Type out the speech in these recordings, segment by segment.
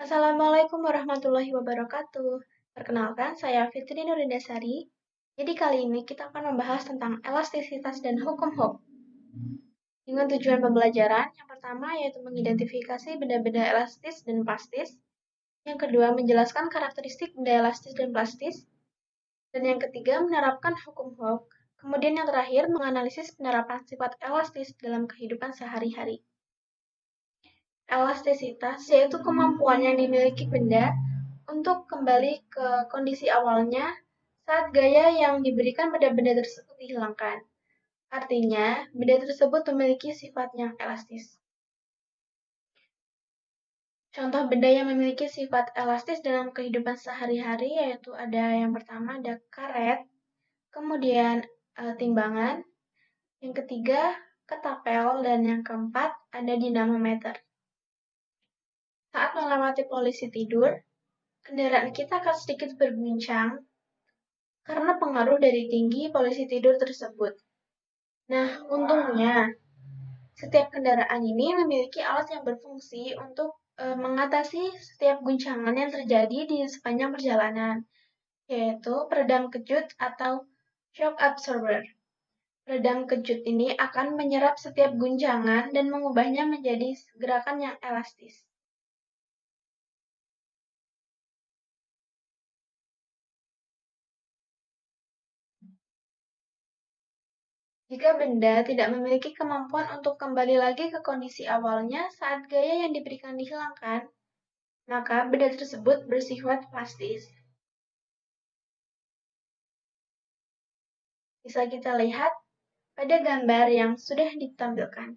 Assalamualaikum warahmatullahi wabarakatuh. Perkenalkan, saya Fitri Nurindasari. Jadi kali ini kita akan membahas tentang elastisitas dan hukum Hooke. Dengan tujuan pembelajaran, yang pertama yaitu mengidentifikasi benda-benda elastis dan plastis. Yang kedua, menjelaskan karakteristik benda elastis dan plastis. Dan yang ketiga, menerapkan hukum Hooke. Kemudian yang terakhir, menganalisis penerapan sifat elastis dalam kehidupan sehari-hari. Elastisitas yaitu kemampuan yang dimiliki benda untuk kembali ke kondisi awalnya saat gaya yang diberikan pada benda tersebut dihilangkan. Artinya, benda tersebut memiliki sifat yang elastis. Contoh benda yang memiliki sifat elastis dalam kehidupan sehari-hari yaitu ada yang pertama ada karet, kemudian timbangan, yang ketiga ketapel, dan yang keempat ada dinamometer. Saat melewati polisi tidur, kendaraan kita akan sedikit berguncang karena pengaruh dari tinggi polisi tidur tersebut. Nah, untungnya, setiap kendaraan ini memiliki alat yang berfungsi untuk mengatasi setiap guncangan yang terjadi di sepanjang perjalanan, yaitu peredam kejut atau shock absorber. Peredam kejut ini akan menyerap setiap guncangan dan mengubahnya menjadi gerakan yang elastis. Jika benda tidak memiliki kemampuan untuk kembali lagi ke kondisi awalnya saat gaya yang diberikan dihilangkan, maka benda tersebut bersifat plastis. Bisa kita lihat pada gambar yang sudah ditampilkan.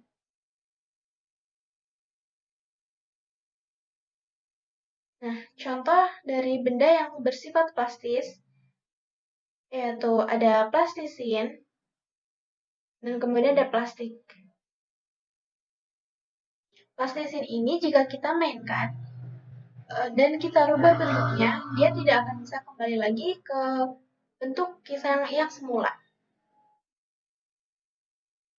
Nah, contoh dari benda yang bersifat plastis yaitu ada plastisin dan kemudian ada plastik. Plastisin ini jika kita mainkan dan kita rubah bentuknya, dia tidak akan bisa kembali lagi ke bentuk kisah yang semula.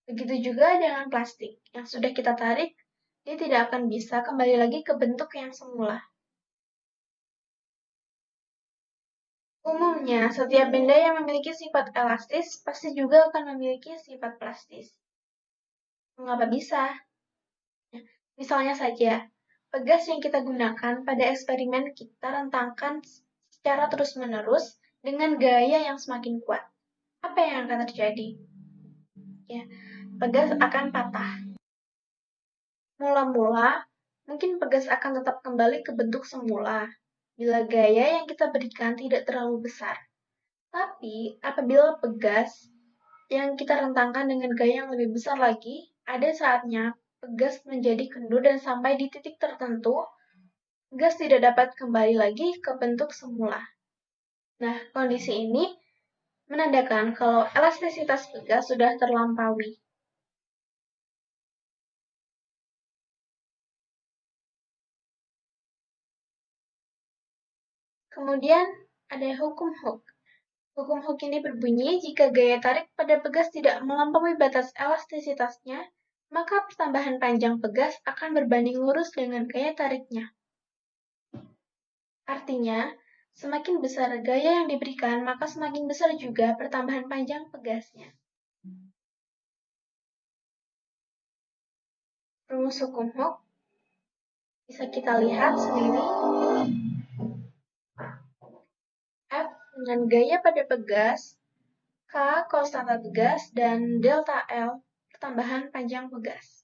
Begitu juga dengan plastik, yang sudah kita tarik, dia tidak akan bisa kembali lagi ke bentuk yang semula. Umumnya, setiap benda yang memiliki sifat elastis pasti juga akan memiliki sifat plastis. Mengapa bisa? Misalnya saja, pegas yang kita gunakan pada eksperimen kita rentangkan secara terus-menerus dengan gaya yang semakin kuat. Apa yang akan terjadi? Ya, pegas akan patah. Mula-mula, mungkin pegas akan tetap kembali ke bentuk semula bila gaya yang kita berikan tidak terlalu besar. Tapi, apabila pegas yang kita rentangkan dengan gaya yang lebih besar lagi, ada saatnya pegas menjadi kendur dan sampai di titik tertentu, pegas tidak dapat kembali lagi ke bentuk semula. Nah, kondisi ini menandakan kalau elastisitas pegas sudah terlampaui. Kemudian ada hukum Hooke. Hukum Hooke ini berbunyi jika gaya tarik pada pegas tidak melampaui batas elastisitasnya, maka pertambahan panjang pegas akan berbanding lurus dengan gaya tariknya. Artinya, semakin besar gaya yang diberikan, maka semakin besar juga pertambahan panjang pegasnya. Rumus hukum Hooke bisa kita lihat sendiri. F dengan gaya pada pegas, K konstanta pegas, dan delta L pertambahan panjang pegas.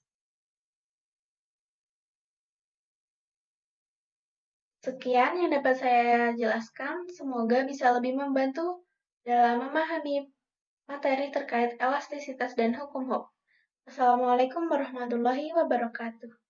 Sekian yang dapat saya jelaskan, semoga bisa lebih membantu dalam memahami materi terkait elastisitas dan hukum Hooke. Assalamualaikum warahmatullahi wabarakatuh.